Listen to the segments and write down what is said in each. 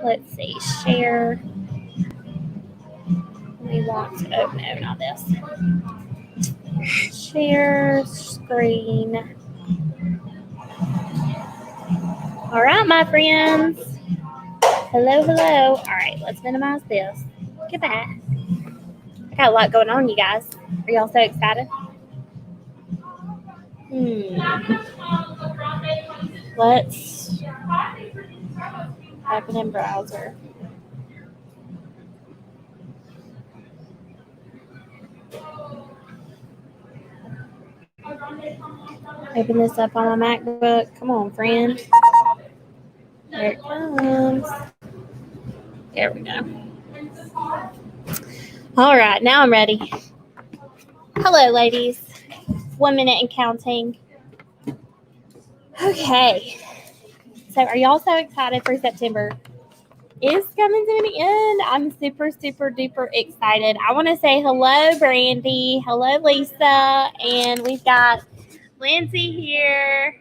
Let's see, share. We want to, oh no, not this. Share screen. All right, my friends. Hello, hello. All right, let's minimize this. Look at that. I got a lot going on, you guys. Are y'all so excited? Let's open in browser. Open this up on my MacBook. Come on, friend. There it comes. There we go. All right, now I'm ready. Hello, ladies. 1 minute and counting. Okay. So, are y'all so excited for September? It's coming to the end. I'm super, super duper excited. I want to say hello, Brandy. Hello, Lisa. And we've got Lindsay here.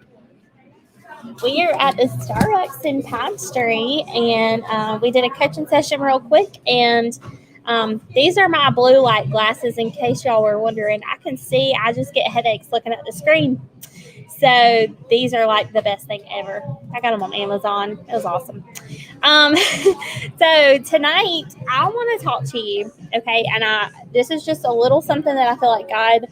We are at the Starbucks in Pine Street, and we did a coaching session real quick. And these are my blue light glasses, in case y'all were wondering. I can see. I just get headaches looking at the screen. So these are like the best thing ever. I got them on Amazon. It was awesome. So tonight I want to talk to you, okay? And this is just a little something that I feel like God.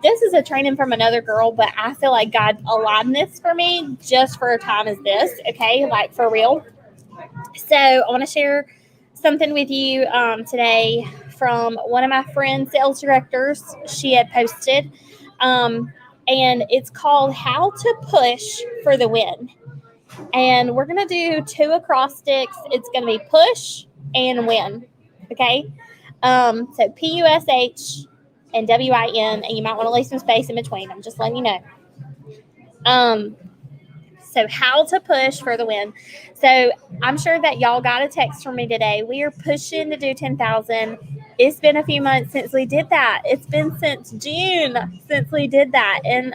This is a training from another girl, but I feel like God aligned this for me just for a time as this, okay? Like for real. So I want to share something with you today from one of my friends, sales directors. She had posted, and it's called "How to Push for the Win." And we're going to do 2 acrostics. It's going to be push and win. Okay. So P.U.S.H and W.I.N. And you might want to leave some space in between. I'm just letting you know. So how to push for the win. So I'm sure that y'all got a text from me today. We are pushing to do 10,000. It's been a few months since we did that. It's been since June since we did that. And,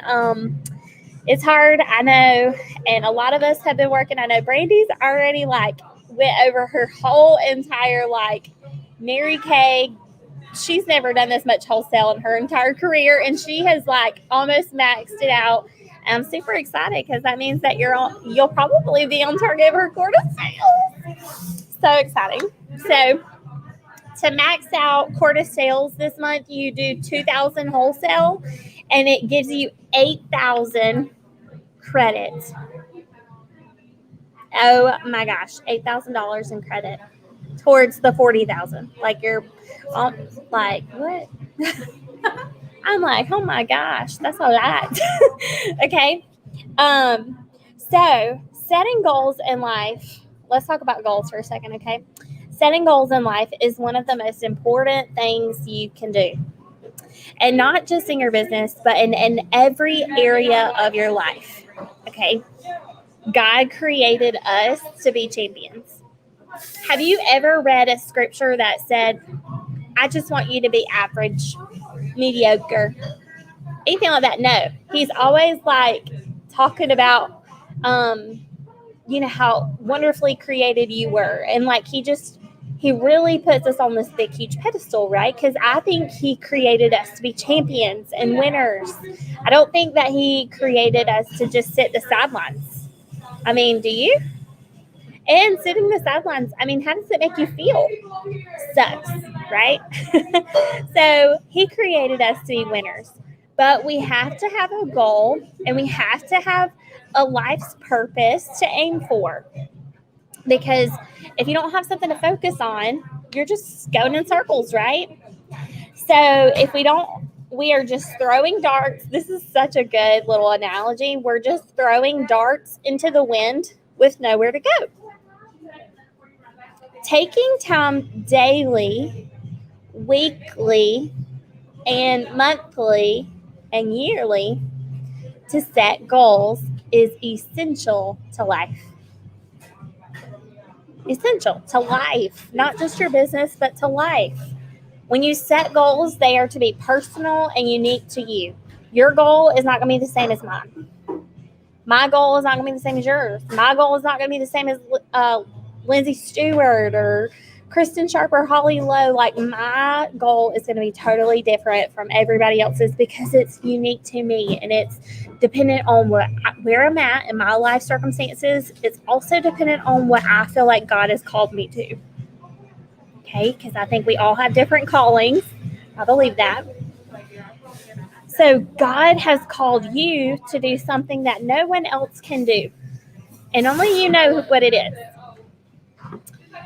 it's hard, I know, and a lot of us have been working. I know Brandy's already like went over her whole entire like Mary Kay. She's never done this much wholesale in her entire career, and she has like almost maxed it out. And I'm super excited because that means that you'll probably be on target for quarter sales. So exciting! So to max out quarter sales this month, you do 2,000 wholesale, and it gives you 8,000 credit. Oh my gosh, $8,000 in credit towards the 40,000. Like you're, like what? I'm like, oh my gosh, that's a lot. Okay. So setting goals in life. Let's talk about goals for a second, okay? Setting goals in life is one of the most important things you can do. And not just in your business, but in every area of your life. Okay. God created us to be champions. Have you ever read a scripture that said, I just want you to be average, mediocre, anything like that? No. He's always like talking about, how wonderfully created you were. And like he really puts us on this big, huge pedestal, right? Because I think he created us to be champions and winners. I don't think that he created us to just sit the sidelines. I mean, do you? And sitting the sidelines, I mean, how does it make you feel? Sucks, right? So he created us to be winners. But we have to have a goal, and we have to have a life's purpose to aim for. Because if you don't have something to focus on, you're just going in circles, right? So if we are just throwing darts. This is such a good little analogy. We're just throwing darts into the wind with nowhere to go. Taking time daily, weekly, and monthly, and yearly to set goals is essential to life. Essential to life, not just your business, but to life. When you set goals, they are to be personal and unique to you. Your goal is not going to be the same as mine. My goal is not going to be the same as yours. My goal is not going to be the same as Lindsay Stewart or Kristen Sharp or Holly Lowe. Like, my goal is going to be totally different from everybody else's because it's unique to me, and it's dependent on where I'm at in my life circumstances. It's also dependent on what I feel like God has called me to. Okay, because I think we all have different callings. I believe that. So God has called you to do something that no one else can do, and only you know what it is.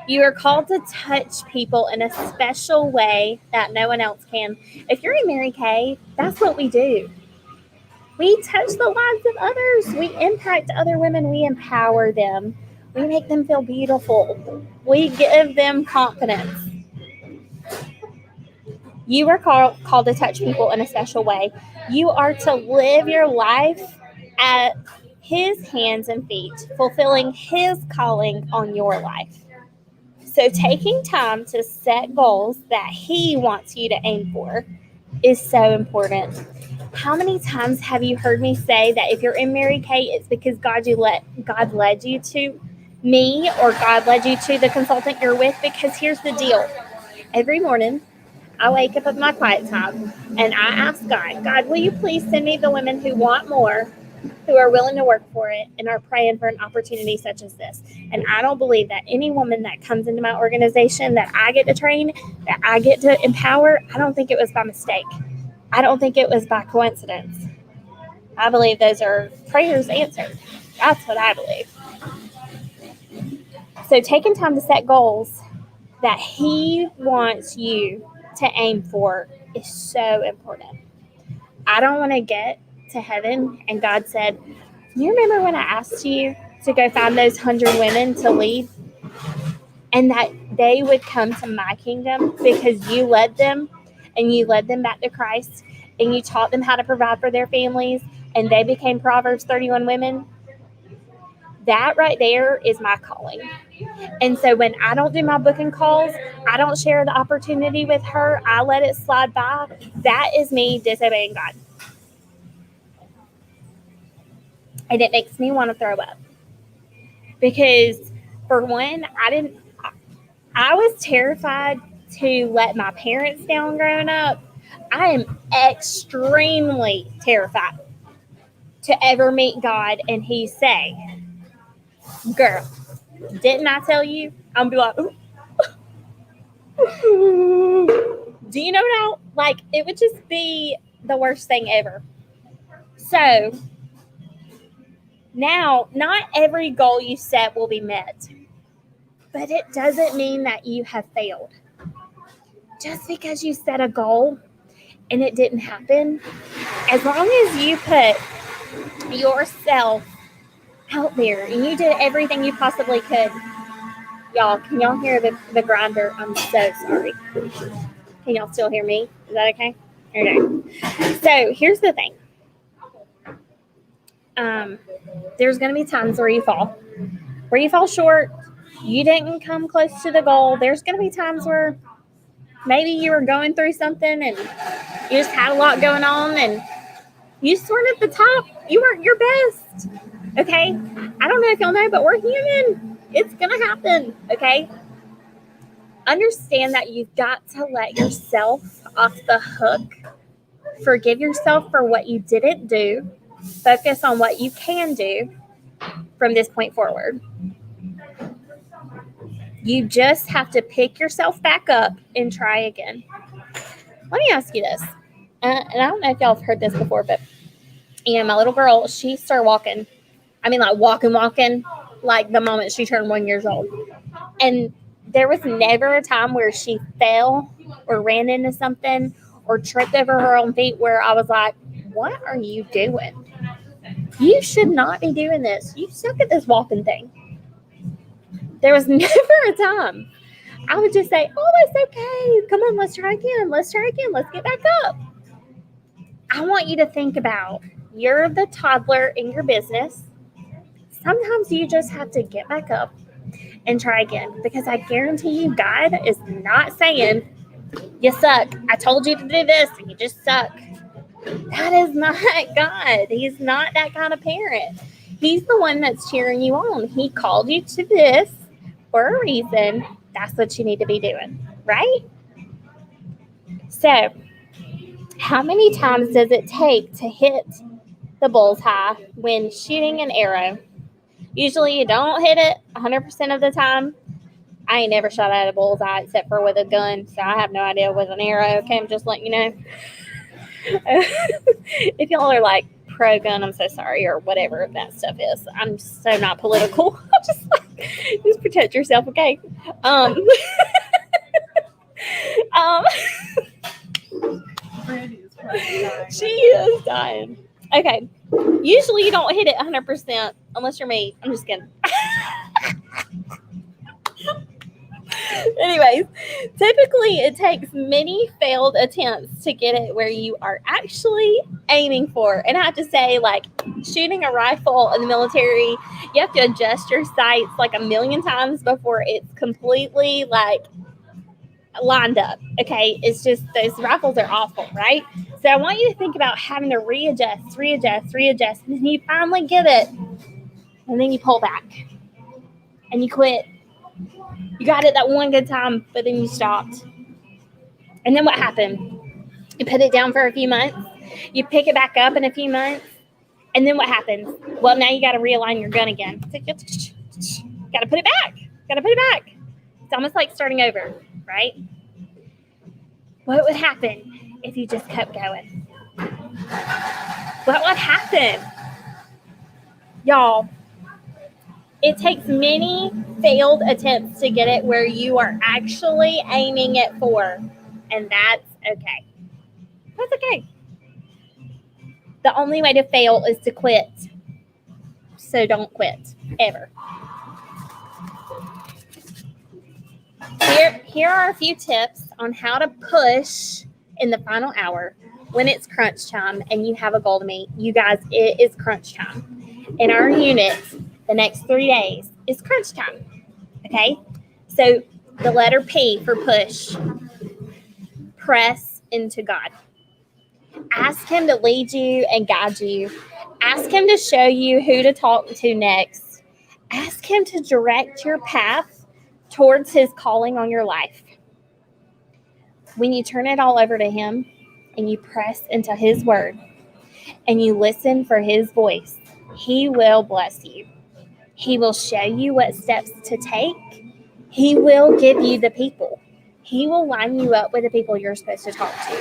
You are called to touch people in a special way that no one else can. If you're in Mary Kay, that's what we do. We touch the lives of others. We impact other women. We empower them. We make them feel beautiful. We give them confidence. You are called to touch people in a special way. You are to live your life at His hands and feet, fulfilling His calling on your life. So, taking time to set goals that He wants you to aim for is so important. How many times have you heard me say that if you're in Mary Kay, it's because God led you to me, or God led you to the consultant you're with? Because here's the deal. Every morning, I wake up at my quiet time and I ask God, will you please send me the women who want more, who are willing to work for it, and are praying for an opportunity such as this? And I don't believe that any woman that comes into my organization that I get to train, that I get to empower, I don't think it was by mistake. I don't think it was by coincidence. I believe those are prayers answered. That's what I believe. So taking time to set goals that He wants you to aim for is so important. I don't want to get to heaven and God said, you remember when I asked you to go find those 100 women to lead, and that they would come to my kingdom because you led them, and you led them back to Christ, and you taught them how to provide for their families, and they became Proverbs 31 women? That right there is my calling. And so when I don't do my booking calls, I don't share the opportunity with her, I let it slide by, that is me disobeying God. And it makes me want to throw up. Because for one, I was terrified to let my parents down growing up. I am extremely terrified to ever meet God and He say, girl, didn't I tell you? I'm gonna be like, do you know now? Like, it would just be the worst thing ever. So now, not every goal you set will be met, but it doesn't mean that you have failed. Just because you set a goal and it didn't happen, as long as you put yourself out there and you did everything you possibly could. Y'all, can y'all hear the grinder? I'm so sorry. Can y'all still hear me? Is that okay? Okay. So here's the thing. There's going to be times where you fall short. You didn't come close to the goal. There's going to be times where maybe you were going through something and you just had a lot going on and you just weren't at the top. You weren't your best. Okay? I don't know if y'all know, but we're human. It's going to happen. Okay? Understand that you've got to let yourself off the hook. Forgive yourself for what you didn't do. Focus on what you can do from this point forward. You just have to pick yourself back up and try again. Let me ask you this. And I don't know if y'all have heard this before, but my little girl, she started walking. I mean, like walking, like the moment she turned 1 year old. And there was never a time where she fell or ran into something or tripped over her own feet where I was like, what are you doing? You should not be doing this. You suck at this walking thing. There was never a time. I would just say, oh, it's okay. Come on, let's try again. Let's get back up. I want you to think about, you're the toddler in your business. Sometimes you just have to get back up and try again, because I guarantee you God is not saying, you suck. I told you to do this and you just suck. That is not God. He's not that kind of parent. He's the one that's cheering you on. He called you to this. for a reason. That's what you need to be doing, right? So, how many times does it take to hit the bullseye when shooting an arrow? Usually you don't hit it 100% of the time. I ain't never shot at a bullseye except for with a gun, so I have no idea with an arrow. Okay, I'm just letting you know. If y'all are like pro gun, I'm so sorry, or whatever that stuff is. I'm so not political. I'm just like, just protect yourself, okay? Um, um, she is dying. Okay, usually you don't hit it 100% unless you're me. I'm just kidding. Anyways, typically it takes many failed attempts to get it where you are actually aiming for. And I have to say, like, shooting a rifle in the military, you have to adjust your sights like a million times before it's completely like lined up. Okay, it's just those rifles are awful, right? So I want you to think about having to readjust, and then you finally get it, and then you pull back and you quit. You got it that one good time, but then you stopped. And then what happened? You put it down for a few months. You pick it back up in a few months. And then what happens? Well, now you got to realign your gun again. Got to put it back. Got to put it back. It's almost like starting over, right? What would happen if you just kept going? What would happen? Y'all, it takes many failed attempts to get it where you are actually aiming it for. And that's okay. That's okay. The only way to fail is to quit. So don't quit, ever. Here are a few tips on how to push in the final hour when it's crunch time and you have a goal to meet. You guys, it is crunch time. In our unit, the next 3 days is crunch time. Okay? So the letter P for push. Press into God. Ask Him to lead you and guide you. Ask Him to show you who to talk to next. Ask Him to direct your path towards His calling on your life. When you turn it all over to Him and you press into His word and you listen for His voice, He will bless you. He will show you what steps to take. He will give you the people. He will line you up with the people you're supposed to talk to.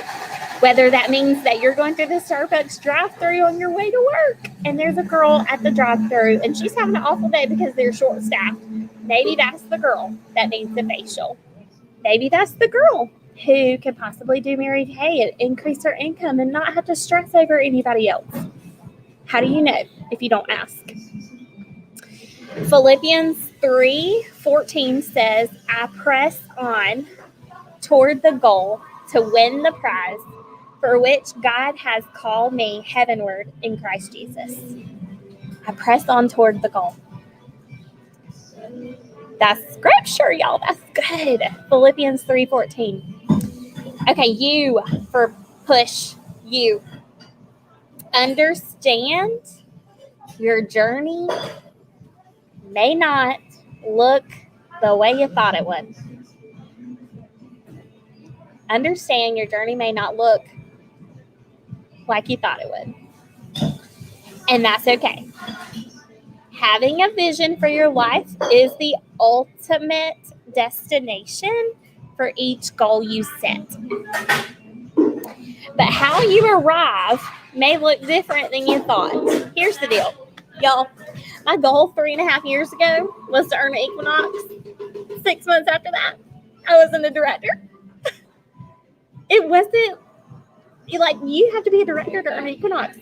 Whether that means that you're going through the Starbucks drive-thru on your way to work and there's a girl at the drive-thru and she's having an awful day because they're short-staffed. Maybe that's the girl that needs the facial. Maybe that's the girl who could possibly do Mary Kay and increase her income and not have to stress over anybody else. How do you know if you don't ask? Philippians 3:14 says, I press on toward the goal to win the prize for which God has called me heavenward in Christ Jesus. I press on toward the goal. That's scripture, y'all. That's good. Philippians 3:14. Okay, you for push. You. Understand your journey may not look the way you thought it would. Understand your journey may not look like you thought it would. And that's okay. Having a vision for your life is the ultimate destination for each goal you set. But how you arrive may look different than you thought. Here's the deal. Y'all, my goal 3.5 years ago was to earn an Equinox. 6 months after that, I wasn't a director. It wasn't like you have to be a director to earn an Equinox.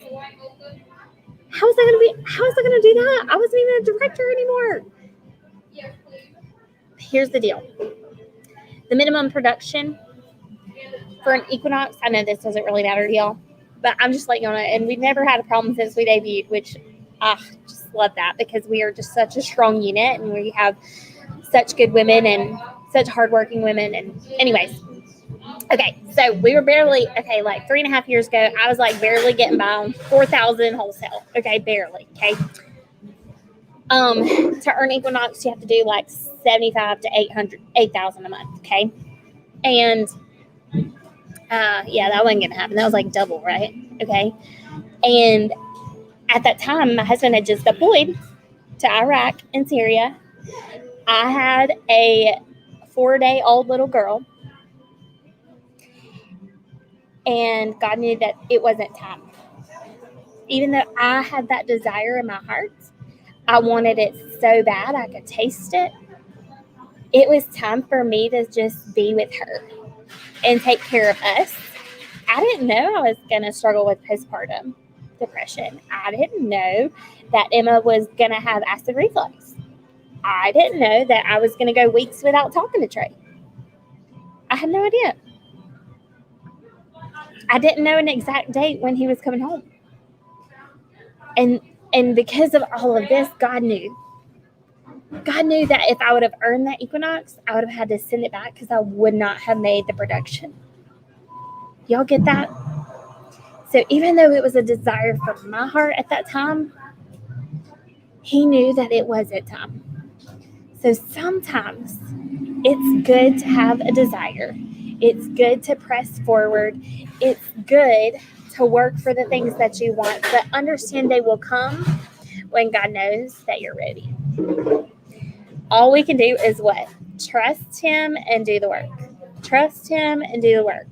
How was I going to do that? I wasn't even a director anymore. Here's the deal. The minimum production for an Equinox, I know this doesn't really matter to y'all, but I'm just letting y'all know. And we've never had a problem since we debuted, which I just love that because we are just such a strong unit and we have such good women and such hardworking women. And anyways, okay, so we were barely, like 3.5 years ago, I was like barely getting by on 4,000 wholesale. Okay, barely. Okay. To earn Equinox, you have to do like 75 to 8,000 a month. Okay. And yeah, that wasn't going to happen. That was like double, right? Okay. And at that time, my husband had just deployed to Iraq and Syria. I had a 4-day-old little girl, and God knew that it wasn't time. Even though I had that desire in my heart, I wanted it so bad I could taste it. It was time for me to just be with her and take care of us. I didn't know I was going to struggle with postpartum depression. I didn't know that Emma was going to have acid reflux. I didn't know that I was going to go weeks without talking to Trey. I had no idea. I didn't know an exact date when he was coming home. And because of all of this, God knew. God knew that if I would have earned that Equinox, I would have had to send it back because I would not have made the production. Y'all get that? So even though it was a desire from my heart at that time, he knew that it wasn't time. So sometimes it's good to have a desire. It's good to press forward. It's good to work for the things that you want, but understand they will come when God knows that you're ready. All we can do is what? Trust him and do the work. Trust him and do the work.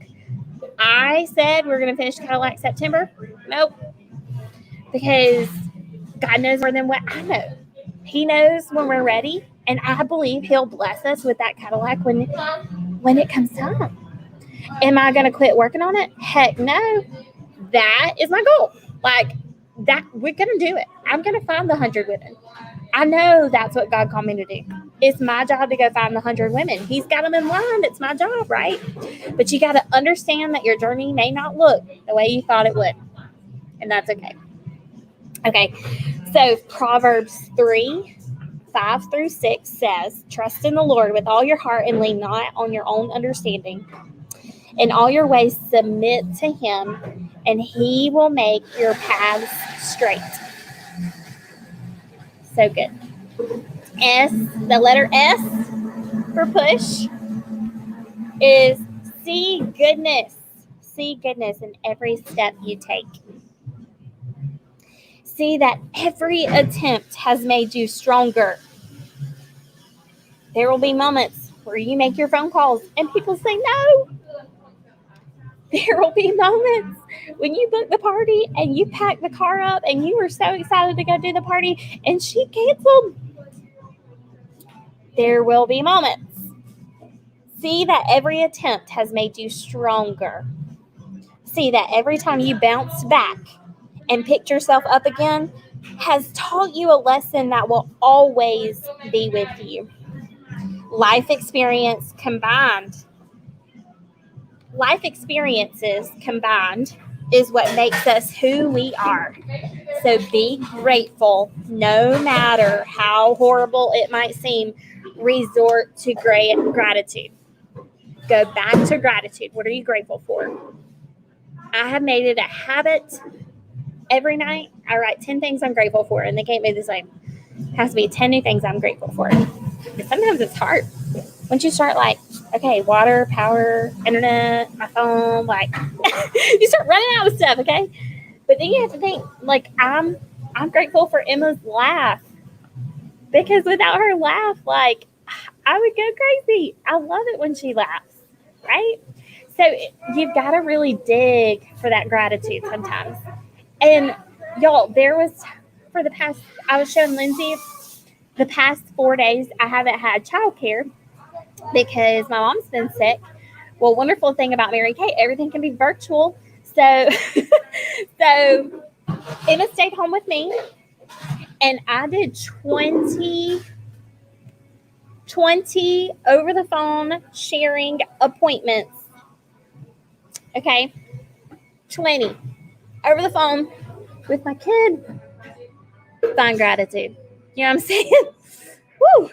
I said we're going to finish Cadillac September. Nope. Because God knows more than what I know. He knows when we're ready, and I believe he'll bless us with that Cadillac when it comes time. Am I going to quit working on it? Heck no. That is my goal. Like, that we're going to do it. I'm going to find the 100 women. I know that's what God called me to do. It's my job to go find the 100 women. He's got them in line. It's my job, right? But you got to understand that your journey may not look the way you thought it would. And that's okay. Okay. So Proverbs 3:5-6 says, trust in the Lord with all your heart and lean not on your own understanding. In all your ways submit to him, and he will make your paths straight. So good. The letter S for push is see goodness. See goodness in every step you take. See that every attempt has made you stronger. There will be moments where you make your phone calls and people say no. There will be moments when you book the party and you pack the car up and you were so excited to go do the party and she canceled. There will be moments. See that every attempt has made you stronger. See that every time you bounce back and picked yourself up again has taught you a lesson that will always be with you. Life experiences combined is what makes us who we are. So be grateful no matter how horrible it might seem. Resort to gratitude. Go back to gratitude. What are you grateful for? I have made it a habit. Every night I write 10 things I'm grateful for, and they can't be the same. It has to be 10 new things I'm grateful for. But sometimes it's hard. Once you start like, okay, water, power, internet, my phone, like you start running out of stuff, okay? But then you have to think, like, I'm grateful for Emma's laugh. Because without her laugh, like, I would go crazy. I love it when she laughs, right? So you've got to really dig for that gratitude sometimes. And y'all, I was showing Lindsay the past 4 days, I haven't had childcare because my mom's been sick. Well, wonderful thing about Mary Kay, everything can be virtual. So, so Emma stayed home with me, and I did 20 over the phone sharing appointments. Okay, 20 over the phone with my kid. Find gratitude. You know what I'm saying? Woo!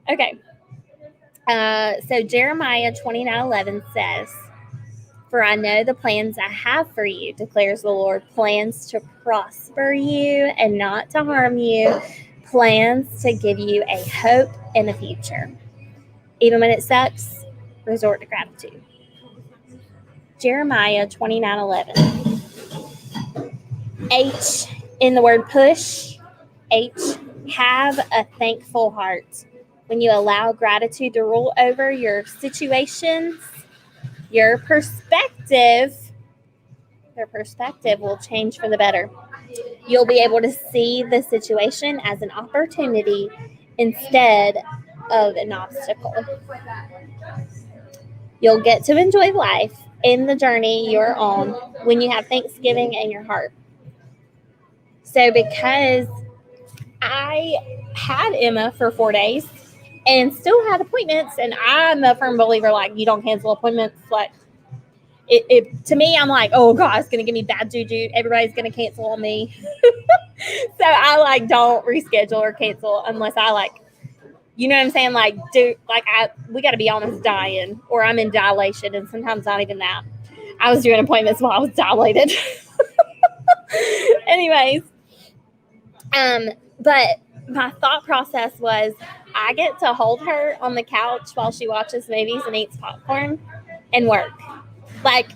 Okay. So Jeremiah 29:11 says, For I know the plans I have for you, declares the Lord, plans to prosper you and not to harm you, plans to give you a hope and a future. Even when it sucks, resort to gratitude. Jeremiah 29:11. H in the word push. H, have a thankful heart. When you allow gratitude to rule over your situations, your perspective will change for the better. You'll be able to see the situation as an opportunity instead of an obstacle. You'll get to enjoy life in the journey you're on when you have Thanksgiving in your heart. So, because I had Emma for 4 days and still had appointments, and I'm a firm believer, like, you don't cancel appointments. Like, it to me, I'm like, oh God, it's gonna give me bad juju. Everybody's gonna cancel on me. So I like don't reschedule or cancel unless I like, you know what I'm saying? Like, we got to be honest, dying, or I'm in dilation, and sometimes not even that. I was doing appointments while I was dilated. Anyways, but my thought process was, I get to hold her on the couch while she watches movies and eats popcorn and work. Like,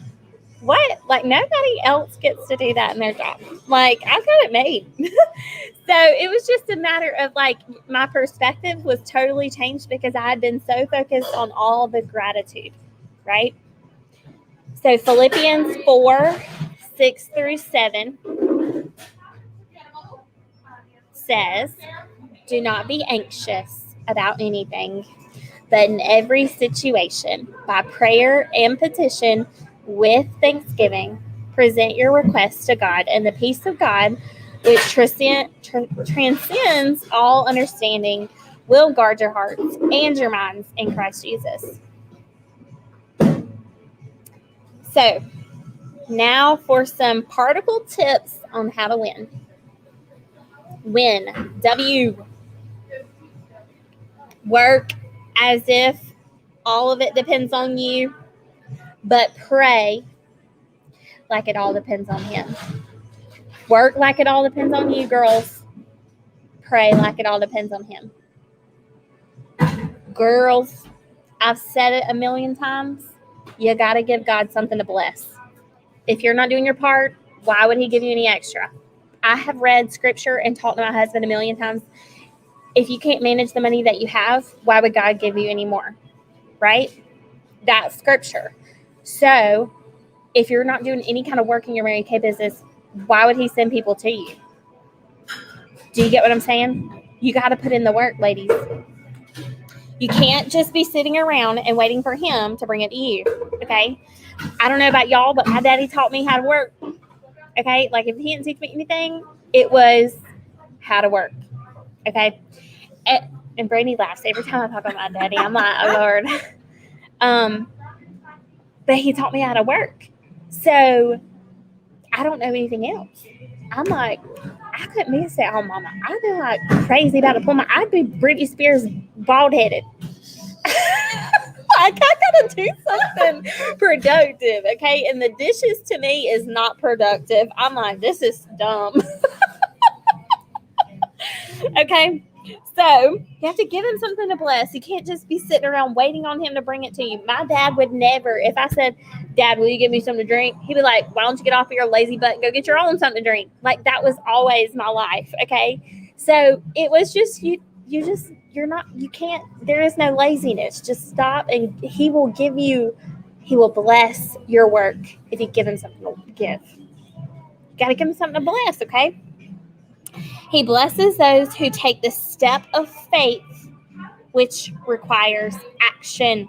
what? Like, nobody else gets to do that in their job. Like, I've got it made. So it was just a matter of, like, my perspective was totally changed because I had been so focused on all the gratitude, right? So Philippians 4:6-7 says, do not be anxious about anything, but in every situation, by prayer and petition with thanksgiving, present your requests to God, and the peace of God, which transcends all understanding, will guard your hearts and your minds in Christ Jesus. So, now for some particle tips on how to win. Win. W. Work as if all of it depends on you, but pray like it all depends on Him. Work like it all depends on you, girls. Pray like it all depends on Him. Girls, I've said it a million times. You got to give God something to bless. If you're not doing your part, why would He give you any extra? I have read scripture and talked to my husband a million times. If you can't manage the money that you have, why would God give you any more? Right? That's scripture. So if you're not doing any kind of work in your Mary Kay business, why would He send people to you? Do you get what I'm saying? You got to put in the work, ladies. You can't just be sitting around and waiting for Him to bring it to you. Okay? I don't know about y'all, but my daddy taught me how to work. Okay? Like, if he didn't teach me anything, it was how to work. Okay? And Brady laughs every time I talk about my daddy. I'm like, oh Lord. But he taught me how to work. So I don't know anything else. I'm like, I couldn't be a stay-at-home mama. I'd be like crazy about a plumber. I'd be Britney Spears bald-headed. I gotta do something productive, okay? And the dishes to me is not productive. I'm like, this is dumb. Okay? So you have to give Him something to bless. You can't just be sitting around waiting on Him to bring it to you. My dad would never, if I said, Dad, will you give me something to drink? He'd be like, why don't you get off of your lazy butt and go get your own something to drink? Like, that was always my life. Okay. So it was just, there is no laziness. Just stop, and He will bless your work if you give Him something to give. You got to give Him something to bless. Okay. He blesses those who take the step of faith, which requires action.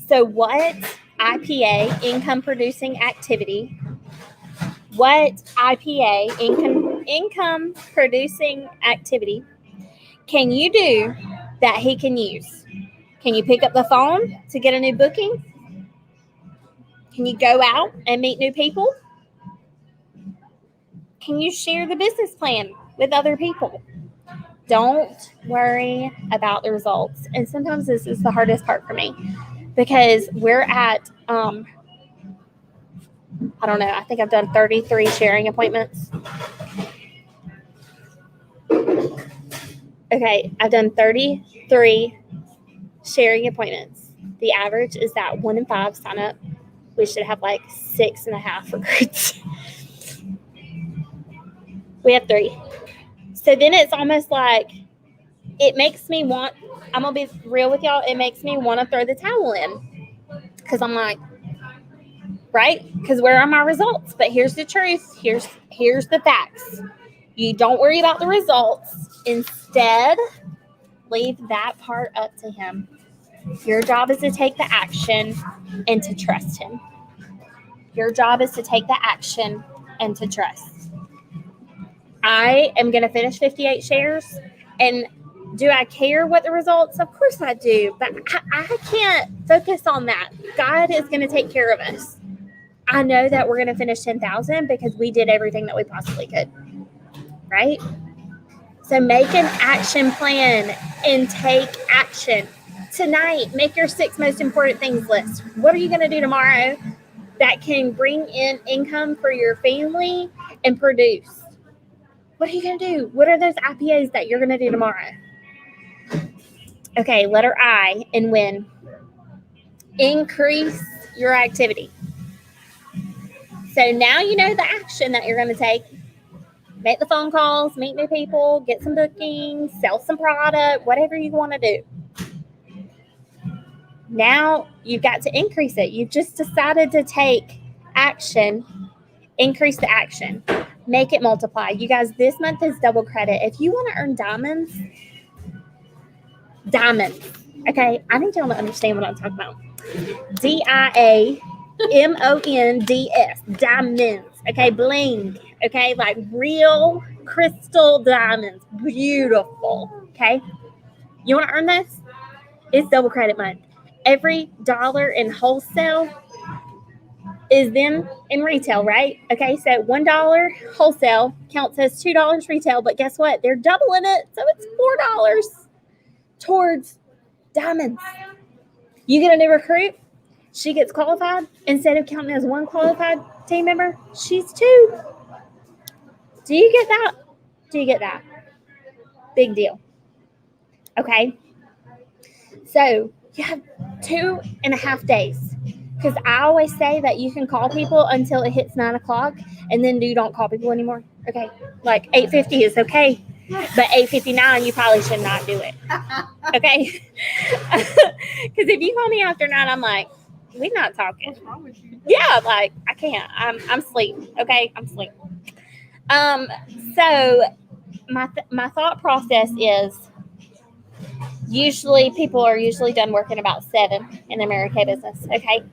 So what IPA, income producing activity, income producing activity can you do that He can use? Can you pick up the phone to get a new booking? Can you go out and meet new people? Can you share the business plan with other people? Don't worry about the results. And sometimes this is the hardest part for me, because we're at I don't know. I think I've done 33 sharing appointments. Okay, I've done 33 sharing appointments. The average is that 1 in 5 sign up. We should have like 6.5 recruits. We have 3. So then it's almost like it makes me want, I'm going to be real with y'all, it makes me want to throw the towel in. Because I'm like, right? Because where are my results? But here's the truth. Here's the facts. You don't worry about the results. Instead, leave that part up to him. Your job is to take the action and to trust him. Your job is to take the action and to trust. I am going to finish 58 shares. And do I care what the results? Of course I do. But I can't focus on that. God is going to take care of us. I know that we're going to finish 10,000 because we did everything that we possibly could. Right? So make an action plan and take action. Tonight, make your 6 most important things list. What are you going to do tomorrow that can bring in income for your family and produce? What are you going to do? What are those IPAs that you're going to do tomorrow? Okay, letter I in WIN. Increase your activity. So now you know the action that you're going to take. Make the phone calls, meet new people, get some bookings, sell some product, whatever you want to do. Now you've got to increase it. You've just decided to take action. Increase the action. Make it multiply. You guys, this month is double credit. If you want to earn diamonds, okay, I need y'all to understand what I'm talking about. DIAMONDS, diamonds, okay, bling, okay, like real crystal diamonds, beautiful, okay. You want to earn this? It's double credit month. Every dollar in wholesale is then in retail, right? Okay, so $1 wholesale counts as $2 retail, but guess what? They're doubling it, so it's $4 towards diamonds. You get a new recruit, she gets qualified. Instead of counting as 1 qualified team member, she's 2. Do you get that? Do you get that? Big deal. Okay. So you have 2.5 days. Because I always say that you can call people until it hits 9 o'clock, and then you don't call people anymore. Okay. Like 8:50 is okay. But 8:59, you probably should not do it. Okay. Because if you call me after 9, I'm like, we're not talking. What's wrong with you? Yeah, like I can't. I'm asleep. Okay, I'm asleep. So my thought process is usually people are usually done working about 7 in the Mary Kay business. Okay,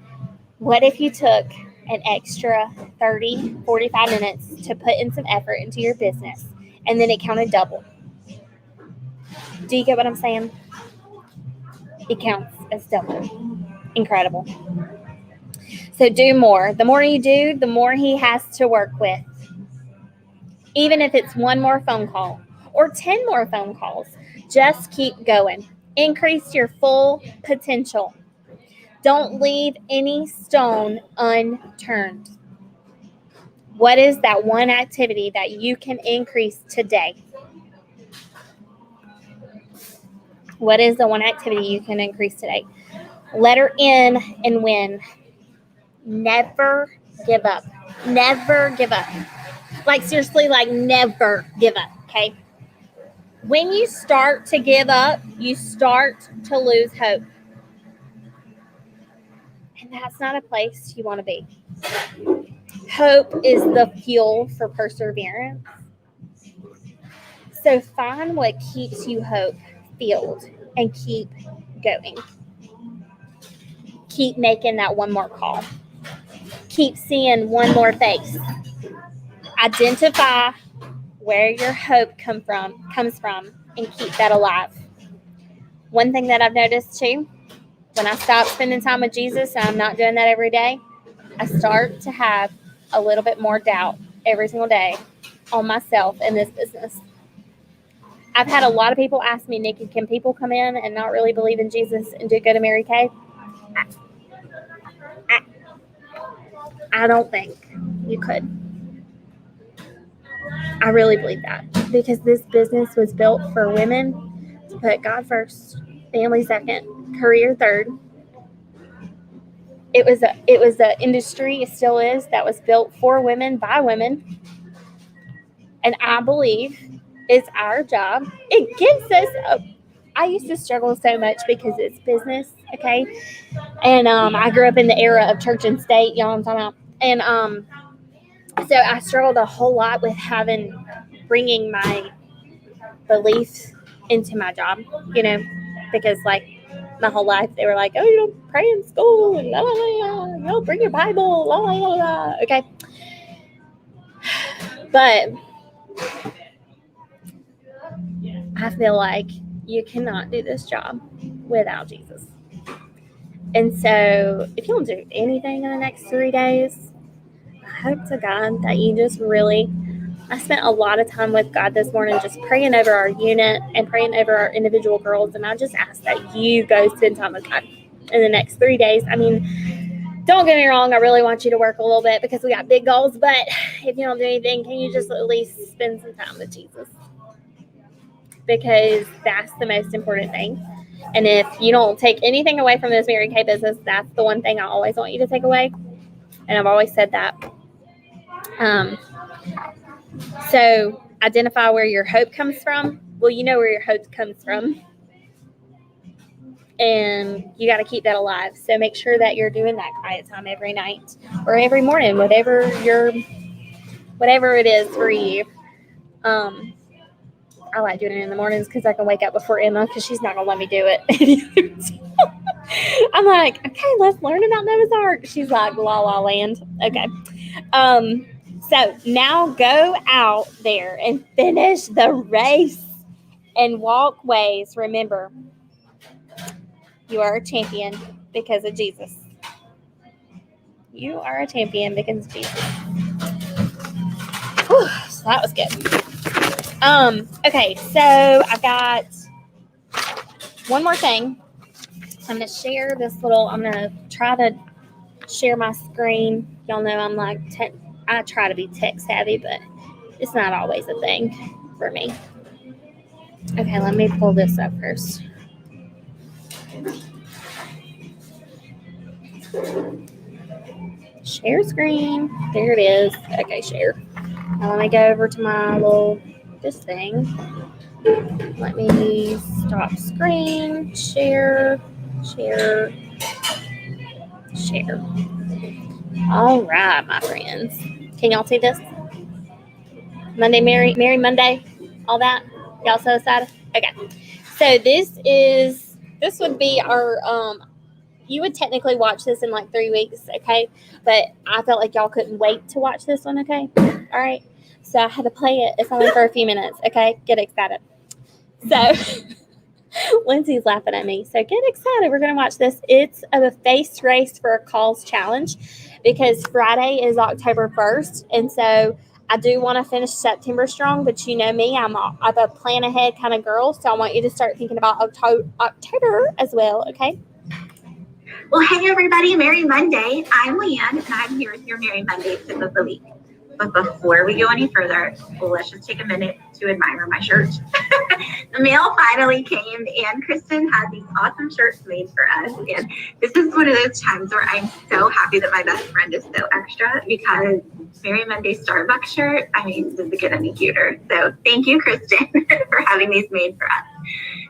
what if you took an extra 30, 45 minutes to put in some effort into your business, and then it counted double? Do you get what I'm saying? It counts as double. Incredible. So do more. The more you do, the more he has to work with. Even if it's 1 more phone call or 10 more phone calls, just keep going. Increase your full potential. Don't leave any stone unturned. What is that one activity that you can increase today? What is the one activity you can increase today? Letter N and WIN. Never give up. Never give up. Like seriously, like never give up, okay? When you start to give up, you start to lose hope. And that's not a place you want to be. Hope is the fuel for perseverance. So find what keeps you hope-filled and keep going. Keep making that 1 more call. Keep seeing 1 more face. Identify where your hope comes from and keep that alive. One thing that I've noticed too, when I stop spending time with Jesus, and I'm not doing that every day, I start to have a little bit more doubt every single day on myself in this business. I've had a lot of people ask me, Nikki, can people come in and not really believe in Jesus and do go to Mary Kay? I don't think you could. I really believe that because this business was built for women to put God first, family second, career third. It was a industry, it still is, that was built for women by women. And I believe it's our job. It gives us I used to struggle so much because it's business, okay? And I grew up in the era of church and state, y'all know what I'm talking about. And so I struggled a whole lot with bringing my beliefs into my job, because like my whole life they were like, oh, you don't pray in school and la la la, you don't bring your Bible, la la la la. Okay. But I feel like you cannot do this job without Jesus. And so if you don't do anything in the next 3 days, I hope to God that you just really, I spent a lot of time with God this morning just praying over our unit and praying over our individual girls. And I just ask that you go spend time with God in the next 3 days. I mean, don't get me wrong, I really want you to work a little bit because we got big goals. But if you don't do anything, can you just at least spend some time with Jesus? Because that's the most important thing. And if you don't take anything away from this Mary Kay business, that's the one thing I always want you to take away. And I've always said that. So identify where your hope comes from. Well, you know where your hope comes from. And you got to keep that alive. So make sure that you're doing that quiet time every night or every morning, whatever it is for you. I like doing it in the mornings because I can wake up before Emma because she's not going to let me do it. I'm like, okay, let's learn about Noah's Ark. She's like, La La Land. Okay. So now go out there and finish the race and walk ways. Remember, you are a champion because of Jesus. You are a champion because of Jesus. Whew, so that was good. Okay, so I've got one more thing. I'm going to share this I'm going to try to share my screen. Y'all know I'm like, I try to be tech savvy, but it's not always a thing for me. Okay, let me pull this up first. Share screen. There it is. Okay, share. Now let me go over to my this thing. Let me stop screen. Share. All right, my friends. Can y'all see this? Monday, Merry Monday. All that. Y'all so excited? Okay. So this would be our you would technically watch this in like 3 weeks, okay? But I felt like y'all couldn't wait to watch this one, okay? All right. So I had to play it. It's only for a few minutes, okay? Get excited. So Lindsay's laughing at me. So get excited. We're going to watch this. It's a face race for a cause challenge because Friday is October 1st. And so I do want to finish September strong, but you know me, I'm a plan ahead kind of girl. So I want you to start thinking about October as well, okay? Well, hey, everybody. Merry Monday. I'm Leanne, and I'm here with your Merry Monday tip of the week. But before we go any further, let's just take a minute to admire my shirt. The mail finally came, and Kristen had these awesome shirts made for us. And this is one of those times where I'm so happy that my best friend is so extra because Merry Monday Starbucks shirt, I mean, does it get any cuter? So thank you, Kristen, for having these made for us.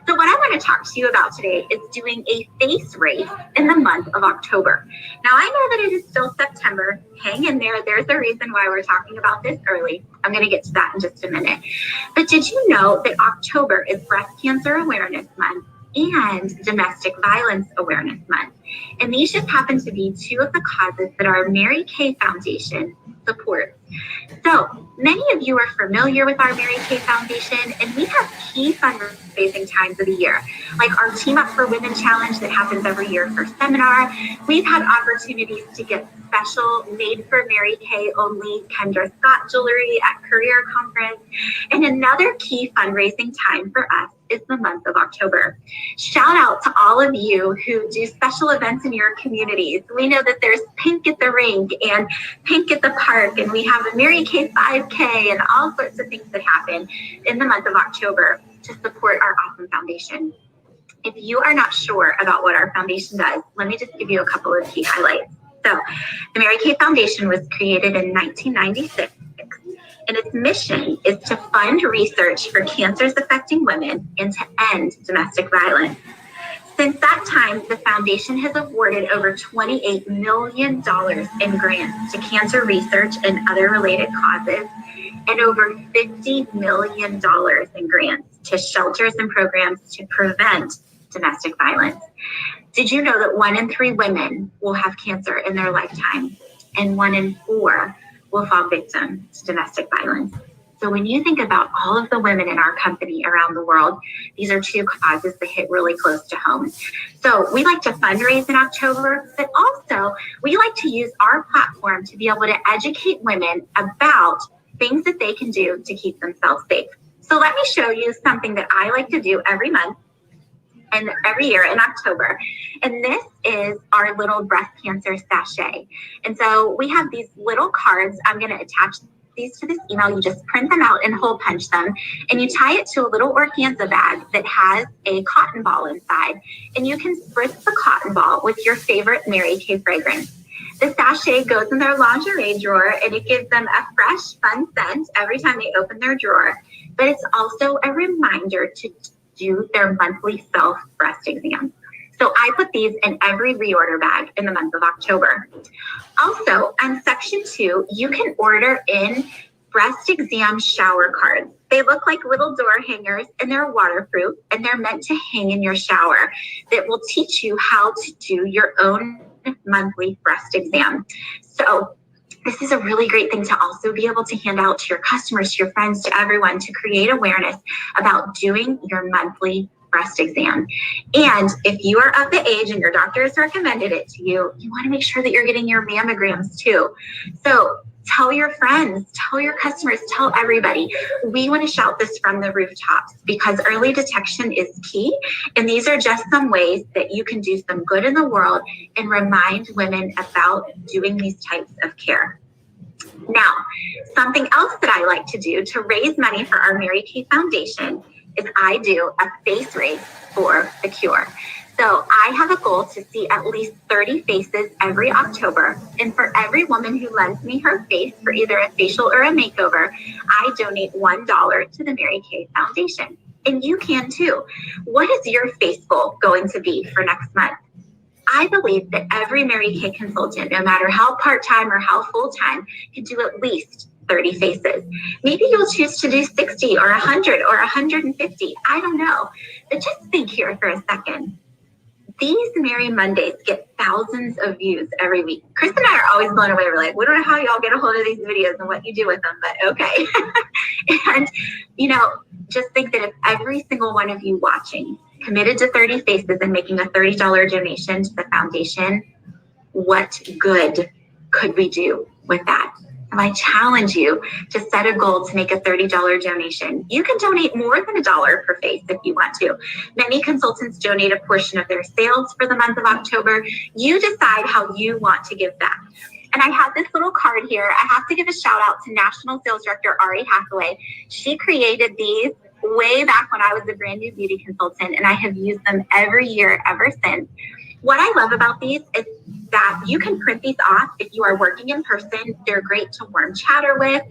So what I want to talk to you about today is doing a face race in the month of October. Now, I know that it is still September. Hang in there. There's a reason why we're talking about this early. I'm going to get to that in just a minute. But did you know that October is Breast Cancer Awareness Month and Domestic Violence Awareness Month? And these just happen to be two of the causes that our Mary Kay Foundation supports. So many of you are familiar with our Mary Kay Foundation, and we have key fundraising times of the year, like our Team Up for Women Challenge that happens every year for seminar. We've had opportunities to get special made for Mary Kay only Kendra Scott jewelry at Career Conference. And another key fundraising time for us is the month of October. Shout out to all of you who do special events in your communities. We know that there's Pink at the Rink and Pink at the Park, and we have a Mary Kay 5K and all sorts of things that happen in the month of October to support our awesome foundation. If you are not sure about what our foundation does, let me just give you a couple of key highlights. So the Mary Kay Foundation was created in 1996, and its mission is to fund research for cancers affecting women and to end domestic violence. Since that time, the foundation has awarded over $28 million in grants to cancer research and other related causes, and over $50 million in grants to shelters and programs to prevent domestic violence. Did you know that 1 in 3 women will have cancer in their lifetime, and 1 in 4 will fall victim to domestic violence? So when you think about all of the women in our company around the world, these are 2 causes that hit really close to home. So we like to fundraise in October, but also we like to use our platform to be able to educate women about things that they can do to keep themselves safe. So let me show you something that I like to do every month and every year in October. And this is our little breast cancer sachet. And so we have these little cards. I'm going to attach these to this email. You just print them out and hole punch them, and you tie it to a little organza bag that has a cotton ball inside, and you can spritz the cotton ball with your favorite Mary Kay fragrance. The sachet goes in their lingerie drawer, and it gives them a fresh, fun scent every time they open their drawer. But it's also a reminder to do their monthly self-breast exam. So I put these in every reorder bag in the month of October. Also, on section 2, you can order in breast exam shower cards. They look like little door hangers, and they're waterproof, and they're meant to hang in your shower that will teach you how to do your own monthly breast exam. So this is a really great thing to also be able to hand out to your customers, to your friends, to everyone, to create awareness about doing your monthly breast exam. And if you are of the age and your doctor has recommended it to you, you want to make sure that you're getting your mammograms too. So tell your friends, tell your customers, tell everybody. We want to shout this from the rooftops because early detection is key. And these are just some ways that you can do some good in the world and remind women about doing these types of care. Now, something else that I like to do to raise money for our Mary Kay Foundation is I do a face race for the cure. So I have a goal to see at least 30 faces every October. And for every woman who lends me her face for either a facial or a makeover, I donate $1 to the Mary Kay Foundation. And you can too. What is your face goal going to be for next month? I believe that every Mary Kay consultant, no matter how part-time or how full-time, can do at least 30 faces. Maybe you'll choose to do 60 or 100 or 150. I don't know. But just think here for a second. These Merry Mondays get thousands of views every week. Chris and I are always blown away. We're like, we don't know how y'all get a hold of these videos and what you do with them, but okay. And, you know, just think that if every single one of you watching committed to 30 faces and making a $30 donation to the foundation, what good could we do with that? And I challenge you to set a goal to make a $30 donation. You can donate more than $1 per face if you want to. Many consultants donate a portion of their sales for the month of October. You decide how you want to give back. And I have this little card here. I have to give a shout out to National Sales Director Ari Hathaway. She created these way back when I was a brand new beauty consultant, and I have used them every year ever since. What I love about these is that you can print these off if you are working in person. They're great to warm chatter with,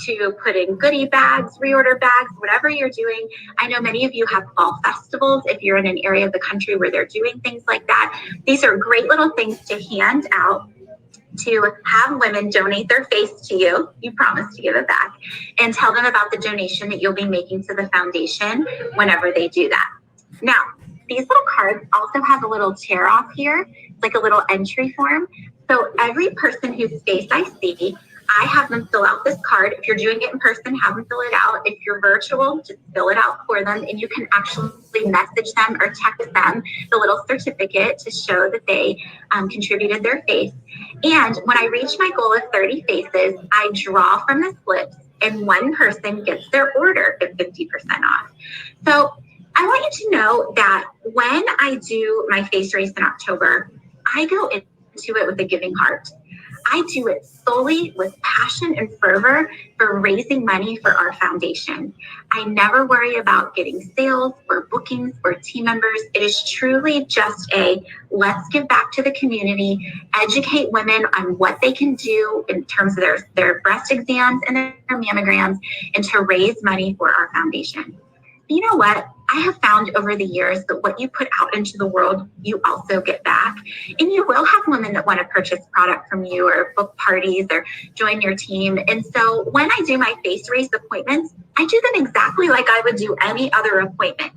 to put in goodie bags, reorder bags, whatever you're doing. I know many of you have fall festivals if you're in an area of the country where they're doing things like that. These are great little things to hand out to have women donate their face to you. You promise to give it back, and tell them about the donation that you'll be making to the foundation whenever they do that. Now, these little cards also have a little tear off here. It's like a little entry form. So every person whose face I see, I have them fill out this card. If you're doing it in person, have them fill it out. If you're virtual, just fill it out for them. And you can actually message them or text them the little certificate to show that they contributed their face. And when I reach my goal of 30 faces, I draw from the slips and one person gets their order at 50% off. So I want you to know that when I do my face race in October, I go into it with a giving heart. I do it solely with passion and fervor for raising money for our foundation. I never worry about getting sales or bookings or team members. It is truly just let's give back to the community, educate women on what they can do in terms of their breast exams and their mammograms, and to raise money for our foundation. You know what? I have found over the years that what you put out into the world, you also get back. And you will have women that want to purchase product from you or book parties or join your team. And so when I do my face race appointments, I do them exactly like I would do any other appointment.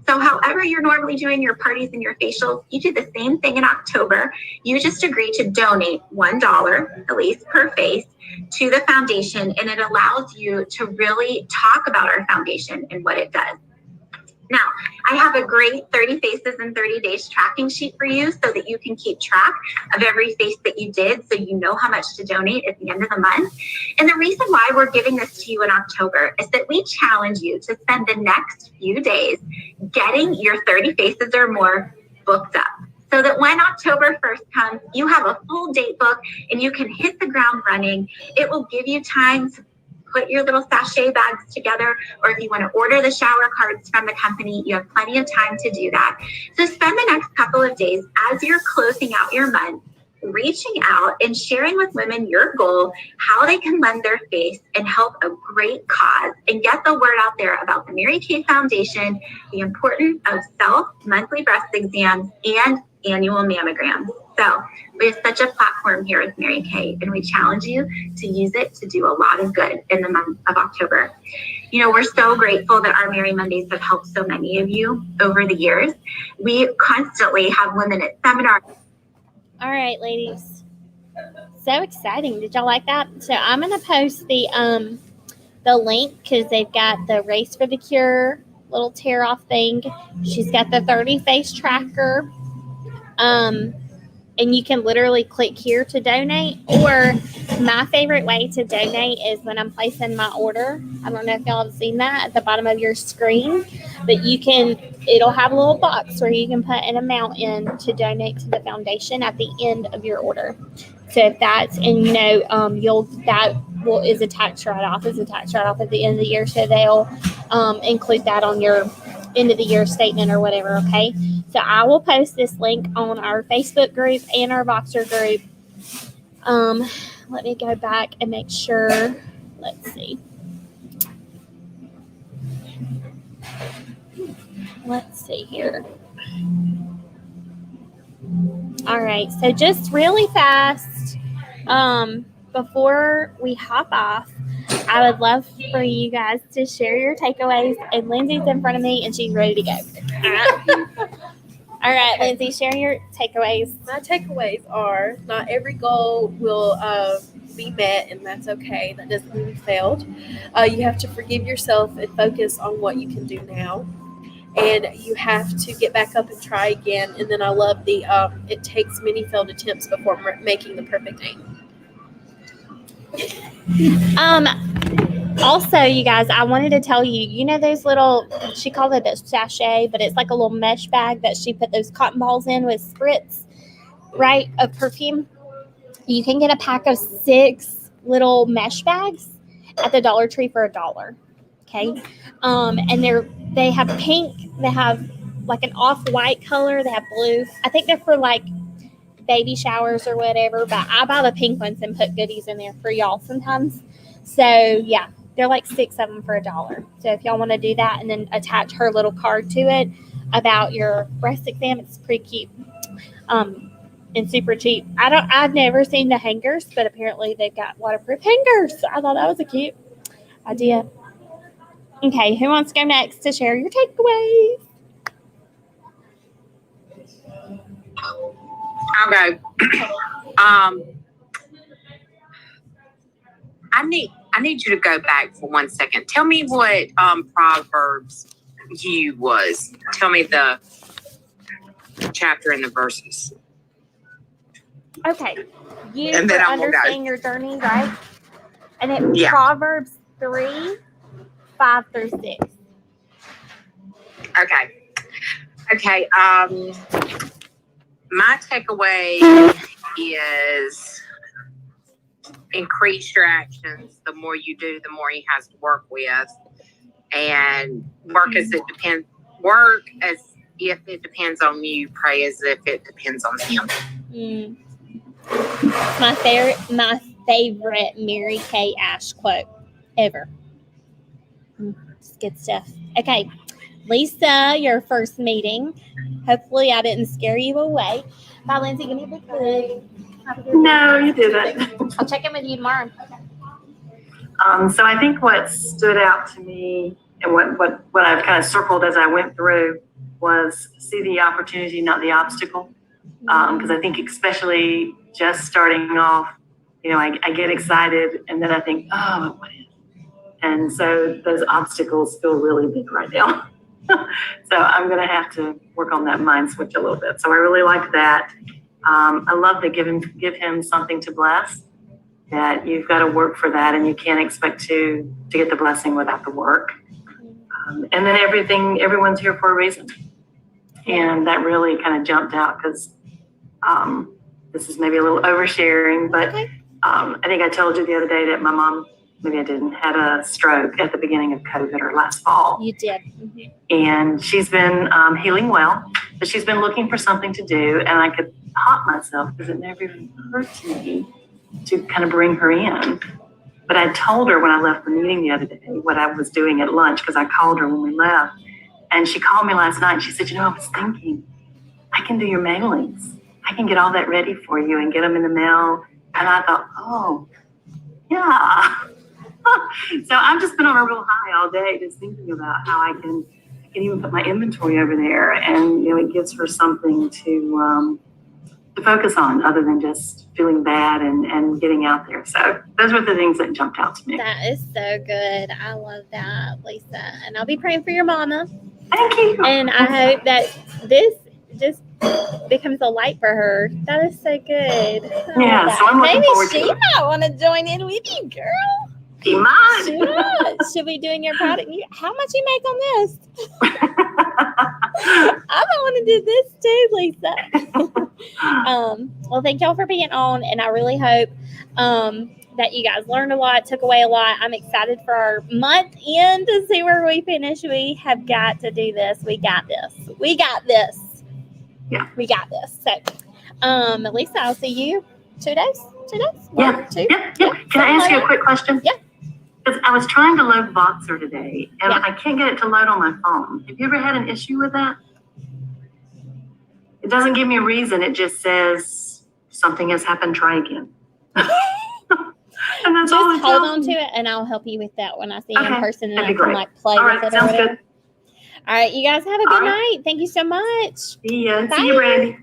So however you're normally doing your parties and your facials, you do the same thing in October. You just agree to donate $1 at least per face to the foundation, and it allows you to really talk about our foundation and what it does. Now, I have a great 30 faces in 30 days tracking sheet for you so that you can keep track of every face that you did, so you know how much to donate at the end of the month. And the reason why we're giving this to you in October is that we challenge you to spend the next few days getting your 30 faces or more booked up, so that when October 1st comes, you have a full date book and you can hit the ground running. It will give you time to put your little sachet bags together, or if you want to order the shower cards from the company, you have plenty of time to do that. So spend the next couple of days as you're closing out your month, reaching out and sharing with women your goal, how they can lend their face and help a great cause, and get the word out there about the Mary Kay Foundation, the importance of monthly breast exams, and annual mammograms. So we have such a platform here with Mary Kay, and we challenge you to use it to do a lot of good in the month of October. You know, we're so grateful that our Mary Mondays have helped so many of you over the years. We constantly have women at seminars. All right, ladies. So exciting. Did y'all like that? So I'm going to post the link, because they've got the Race for the Cure little tear off thing. She's got the 30 face tracker. And you can literally click here to donate, or my favorite way to donate is when I'm placing my order. I don't know if y'all have seen that at the bottom of your screen, but it'll have a little box where you can put an amount in to donate to the foundation at the end of your order. So if that's, and is a tax write-off, at the end of the year. So they'll include that on your end of the year statement or whatever. Okay. So I will post this link on our Facebook group and our Voxer group. Let me go back and make sure. Let's see. Let's see here. All right. So just really fast, before we hop off, I would love for you guys to share your takeaways. And Lindsay's in front of me, and she's ready to go. All right, Lindsay, share your takeaways. My takeaways are not every goal will be met, and that's okay. That doesn't mean you failed. You have to forgive yourself and focus on what you can do now. And you have to get back up and try again. And then I love the it takes many failed attempts before making the perfect aim. Also, you guys, I wanted to tell you, you know those little, she called it a sachet, but it's like a little mesh bag that she put those cotton balls in with spritz, right, of perfume. You can get a pack of 6 little mesh bags at the Dollar Tree for $1. Okay. And they have pink, they have like an off-white color, they have blue. I think they're for like baby showers or whatever, but I buy the pink ones and put goodies in there for y'all sometimes. So yeah, they're like 6 of them for $1. So if y'all want to do that and then attach her little card to it about your breast exam, it's pretty cute. And super cheap. I've never seen the hangers, but apparently they've got waterproof hangers. I thought that was a cute idea. Okay, who wants to go next to share your takeaways? I'll go. I need you to go back for 1 second. Tell me what Proverbs U was. Tell me the chapter and the verses. Okay, you and for then understanding your journey, right? And it's Proverbs 3, 5 through 6. Okay. My takeaway is increase your actions. The more you do, the more he has to work with. And work as if it depends on you. Pray as if it depends on him. My favorite Mary Kay Ash quote ever. It's good stuff. Okay, Lisa, your first meeting. Hopefully, I didn't scare you away. Bye, Lindsay. Give me a big hug. Have a good No, day. you didn't. I'll check in with you tomorrow. So I think what stood out to me and what I've kind of circled as I went through was see the opportunity, not the obstacle. Because I think especially just starting off, I get excited and then I think, oh, what is? And so those obstacles feel really big right now. So I'm going to have to work on that mind switch a little bit. So I really like that. I love that give him something to bless. That you've got to work for that, and you can't expect to get the blessing without the work. And then everyone's here for a reason, and that really kind of jumped out because this is maybe a little oversharing, but I think I told you the other day that my mom, maybe I didn't, had a stroke at the beginning of COVID or last fall. You did. And she's been healing well, but she's been looking for something to do, and I could haunt myself because it never even occurred to me to kind of bring her in. But I told her when I left the meeting the other day what I was doing at lunch because I called her when we left. And she called me last night and she said, I was thinking, I can do your mailings. I can get all that ready for you and get them in the mail. And I thought, oh, yeah. So I've just been on a real high all day just thinking about how I can even put my inventory over there. And, it gives her something to focus on other than just feeling bad and getting out there. So those were the things that jumped out to me. That is so good. I love that, Lisa. And I'll be praying for your mama. Thank you. And I hope that this just becomes a light for her. That is so good. Yeah, so I'm looking forward to it. Maybe she might want to join in with you, girl. She might. She'll be doing your product. How much you make on this? I might want to do this too, Lisa. Well, thank y'all for being on, and I really hope that you guys learned a lot, took away a lot. I'm excited for our month end to see where we finish. We have got to do this. We got this. Yeah. We got this. So, Lisa, I'll see you 2 days. 2 days? Yeah. 2? Yeah. Can I ask you a quick question? Yeah. Because I was trying to load Boxer today, and Yeah. I can't get it to load on my phone. Have you ever had an issue with that? It doesn't give me a reason. It just says something has happened. Try again. And that's all it Just hold tells on me. to it, and I'll help you with that when I see you in Okay, person, and that'd I be can great. play All with right, it or sounds whatever. good. All right, you guys have a All good right. night. Thank you so much. See ya. Bye. See you, Brandy.